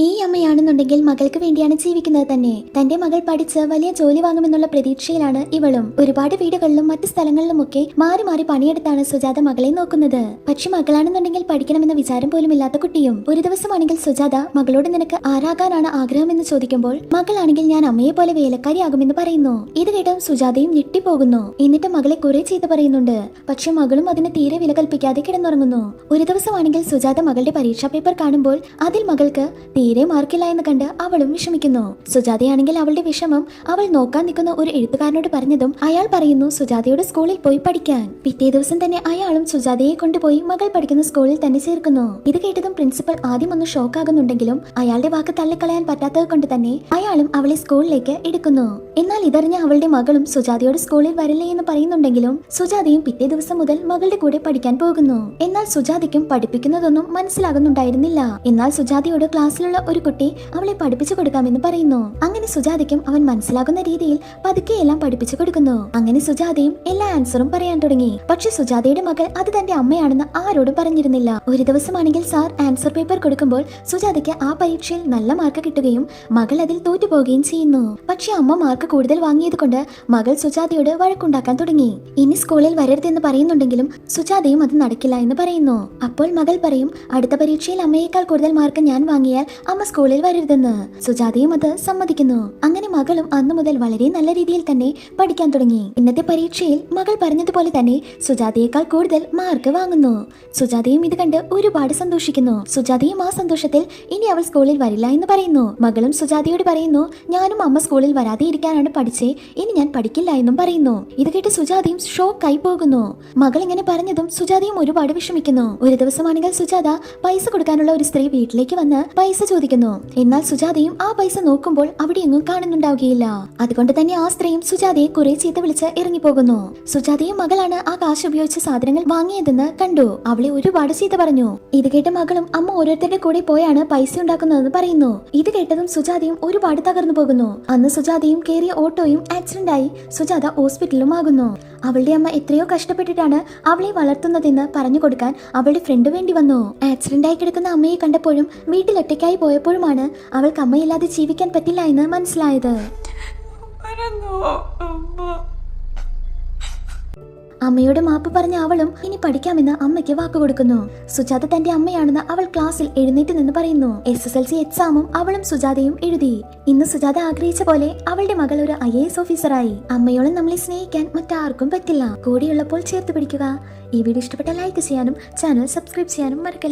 ഈ അമ്മയാണെന്നുണ്ടെങ്കിൽ മകൾക്ക് വേണ്ടിയാണ് ജീവിക്കുന്നത് തന്നെ. തന്റെ മകൾ പഠിച്ച് വലിയ ജോലി വാങ്ങുമെന്നുള്ള പ്രതീക്ഷയിലാണ് ഇവളും. ഒരുപാട് വീടുകളിലും മറ്റു സ്ഥലങ്ങളിലുമൊക്കെ മാറി മാറി പണിയെടുത്താണ് സുജാത മകളെ നോക്കുന്നത്. പക്ഷെ മകളാണെന്നുണ്ടെങ്കിൽ പഠിക്കണമെന്ന വിചാരം പോലും ഇല്ലാത്ത കുട്ടിയും. ഒരു ദിവസമാണെങ്കിൽ സുജാത മകളോട് നിനക്ക് ആരാകാനാണ് ആഗ്രഹമെന്ന് ചോദിക്കുമ്പോൾ മകളാണെങ്കിൽ ഞാൻ അമ്മയെ പോലെ വേലക്കാരിയാകുമെന്ന് പറയുന്നു. ഇത് കേട്ടും സുജാതയും ഞെട്ടിപ്പോകുന്നു. എന്നിട്ട് മകളെ കുറെ ചീത്ത പറയുന്നുണ്ട്. പക്ഷെ മകളും അതിന് തീരെ വില കൽപ്പിക്കാതെ കിടന്നുറങ്ങുന്നു. ഒരു ദിവസമാണെങ്കിൽ സുജാത മകളുടെ പരീക്ഷാ പേപ്പർ കാണുമ്പോൾ അതിൽ മകൾക്ക് തീരെ മാർക്കില്ല എന്ന് കണ്ട് അവളും വിഷമിക്കുന്നു. സുജാതയാണെങ്കിൽ അവളുടെ വിഷമം അവൾ നോക്കാൻ നിൽക്കുന്ന ഒരു എഴുത്തുകാരനോട് പറഞ്ഞതും അയാൾ പറയുന്നു സുജാതയുടെ സ്കൂളിൽ പോയി പഠിക്കാൻ. പിറ്റേ ദിവസം തന്നെ അയാളും സുജാതയെ കൊണ്ടുപോയി മകൾ പഠിക്കുന്ന സ്കൂളിൽ തന്നെ ചേർക്കുന്നു. ഇത് കേട്ടതും പ്രിൻസിപ്പൽ ആദ്യം ഒന്ന് ഷോക്ക് ആകുന്നുണ്ടെങ്കിലും അയാളുടെ വാക്ക് തള്ളിക്കളയാൻ പറ്റാത്തത് കൊണ്ട് തന്നെ അയാളും അവളെ സ്കൂളിലേക്ക് എടുക്കുന്നു. എന്നാൽ ഇതറിഞ്ഞ അവളുടെ മകളും സുജാതയോട് സ്കൂളിൽ വരില്ലേ എന്ന് പറയുന്നുണ്ടെങ്കിലും സുജാതയും പിറ്റേ ദിവസം മുതൽ മകളുടെ കൂടെ പഠിക്കാൻ പോകുന്നു. എന്നാൽ സുജാതയ്ക്കും പഠിപ്പിക്കുന്നതൊന്നും മനസ്സിലാകുന്നുണ്ടായിരുന്നില്ല. എന്നാൽ സുജാതയോട് ക്ലാസ്സിലുള്ള ഒരു കുട്ടി അവളെ പഠിപ്പിച്ചു കൊടുക്കാമെന്ന് പറയുന്നു. അങ്ങനെ സുജാതയ്ക്കും അവൻ മനസ്സിലാകുന്ന രീതിയിൽ പതുക്കെ എല്ലാം പഠിപ്പിച്ചു കൊടുക്കുന്നു. അങ്ങനെ സുജാതയും എല്ലാ ആൻസറും പറയാൻ തുടങ്ങി. പക്ഷെ സുജാതയുടെ മകൾ അത് തന്റെ അമ്മയാണെന്ന് ആരോടും പറഞ്ഞിരുന്നില്ല. ഒരു ദിവസമാണെങ്കിൽ സാർ ആൻസർ പേപ്പർ കൊടുക്കുമ്പോൾ സുജാതയ്ക്ക് ആ പരീക്ഷയിൽ നല്ല മാർക്ക് കിട്ടുകയും മകൾ അതിൽ തോറ്റുപോകുകയും ചെയ്യുന്നു. പക്ഷെ അമ്മ മാർക്ക് കൂടുതൽ വാങ്ങിയത് കൊണ്ട് മകൾ സുജാതയോട് വഴക്കുണ്ടാക്കാൻ തുടങ്ങി. ഇനി സ്കൂളിൽ വരരുതെന്ന് പറയുന്നുണ്ടെങ്കിലും സുജാതയും അത് നടക്കില്ല എന്ന് പറയുന്നു. അപ്പോൾ മകൾ പറയും അടുത്ത പരീക്ഷയിൽ അമ്മയേക്കാൾ കൂടുതൽ മാർക്ക് ഞാൻ വാങ്ങിയാൽ അമ്മ സ്കൂളിൽ വരരുതെന്ന്. സുജാതയും അത് സമ്മതിക്കുന്നു. അങ്ങനെ മകളും അന്നു മുതൽ വളരെ നല്ല രീതിയിൽ തന്നെ പഠിക്കാൻ തുടങ്ങി. ഇന്നത്തെ പരീക്ഷയിൽ മകൾ പറഞ്ഞതുപോലെ തന്നെ സുജാതയേക്കാൾ കൂടുതൽ മാർക്ക് വാങ്ങുന്നു. സുജാതയും ഇത് കണ്ട് ഒരുപാട് സന്തോഷിക്കുന്നു. സുജാതയും ആ സന്തോഷത്തിൽ ഇനി അവൾ സ്കൂളിൽ വരില്ല എന്ന് പറയുന്നു. മകളും സുജാതയോട് പറയുന്നു ഞാനും അമ്മ സ്കൂളിൽ വരാതെ ഇരിക്കാനാണ് പഠിച്ചേ, ഇനി ഞാൻ പഠിക്കില്ല എന്നും പറയുന്നു. ഇത് കേട്ട് സുജാതയും ഷോക്കായി പോകുന്നു. മകൾ ഇങ്ങനെ പറഞ്ഞതും സുജാതയും ഒരുപാട് വിഷമിക്കുന്നു. ഒരു ദിവസമാണെങ്കിൽ സുജാത പൈസ കൊടുക്കാനുള്ള ഒരു സ്ത്രീ വീട്ടിലേക്ക് വന്ന് പൈസ ചോദിക്കുന്നു. എന്നാൽ സുജാതയും ആ പൈസ നോക്കുമ്പോൾ അവിടെ എങ്ങും കാണുന്നുണ്ടാവുകയില്ല. അതുകൊണ്ട് തന്നെ ആ സ്ത്രീയും സുജാതയെ കുറെ ചീത്ത വിളിച്ച് ഇറങ്ങിപ്പോകുന്നു. സുജാതയും മകളാണ് ആ കാശ് ഉപയോഗിച്ച് സാധനങ്ങൾ വാങ്ങിയതെന്ന് കണ്ടു അവളെ ഒരുപാട് ചീത്ത പറഞ്ഞു. ഇത് കേട്ട മകളും അമ്മ ഓരോരുത്തരുടെ കൂടെ പോയാണ് പൈസ ഉണ്ടാക്കുന്നതെന്ന് പറയുന്നു. ഇത് കേട്ടതും സുജാതയും ഒരുപാട് തകർന്നു പോകുന്നു. അന്ന് സുജാതയും കേറിയ ഓട്ടോയും ആക്സിഡന്റ് ആയി സുജാത ഹോസ്പിറ്റലിലും ആകുന്നു. അവളുടെ അമ്മ എത്രയോ കഷ്ടപ്പെട്ടിട്ടാണ് അവളെ വളർത്തുന്നതെന്ന് പറഞ്ഞു കൊടുക്കാൻ അവളുടെ ഫ്രണ്ട് വേണ്ടി വന്നു. ആക്സിഡന്റ് ആയി കിടക്കുന്ന അമ്മയെ കണ്ടപ്പോഴും വീട്ടിൽ ഒറ്റയ്ക്കായി പോയപ്പോഴുമാണ് അവൾക്ക് അമ്മയില്ലാതെ ജീവിക്കാൻ പറ്റില്ല എന്ന് മനസ്സിലായത്. അമ്മയോട് മാപ്പ് പറഞ്ഞ അവളും ഇനി പഠിക്കാമെന്ന് അമ്മയ്ക്ക് വാക്ക് കൊടുക്കുന്നു. സുജാത തന്റെ അമ്മയാണെന്ന് അവൾ ക്ലാസ്സിൽ എഴുന്നേറ്റ് നിന്ന് പറയുന്നു. SSLC എക്സാമും അവളും സുജാതയും എഴുതി. ഇന്ന് സുജാത ആഗ്രഹിച്ച പോലെ അവളുടെ മകൾ ഒരു IAS ഓഫീസറായി. അമ്മയോളം നമ്മളെ സ്നേഹിക്കാൻ മറ്റാർക്കും പറ്റില്ല. കൂടിയുള്ളപ്പോൾ ചേർത്ത് പിടിക്കുക. ഈ വീഡിയോ ഇഷ്ടപ്പെട്ട ലൈക്ക് ചെയ്യാനും ചാനൽ സബ്സ്ക്രൈബ് ചെയ്യാനും മറക്കല്ല.